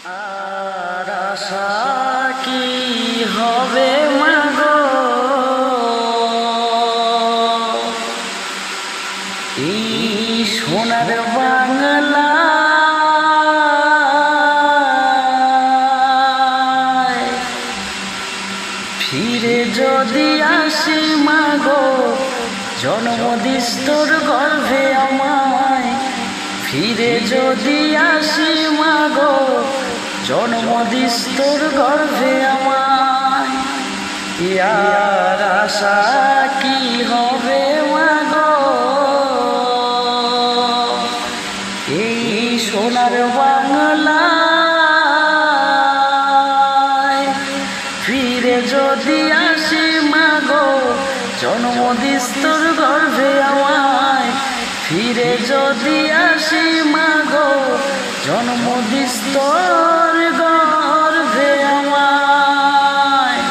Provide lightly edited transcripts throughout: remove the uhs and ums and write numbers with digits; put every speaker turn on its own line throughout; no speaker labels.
আর আশা কি হবে মাগো, এই সোনার বাংলা ফিরে যদি আসি মাগো, জন্ম দিস তোর গর্ভে আমায়। ফিরে যদি আসি মাগো, জন্ম দিস তোর গর্ভে আমায়। ইয়ার আশা কি হবে মাগো, এই সোনার বাংলায় ফিরে যদি আসি মাগো, জন্ম দিস তোর গর্ভে আমায়। ফিরে যদি আসি মাগো, জন্ম দিস তোর গর্ভে আমায়।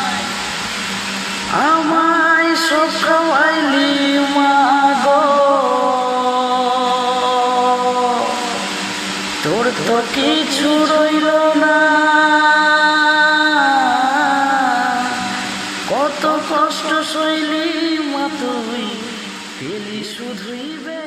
আমায় সব খাওয়াইলি মাগো, তোর তো কিছু রইল না। কত কষ্ট সইলি মা তুই, পেলি শুধুই বে।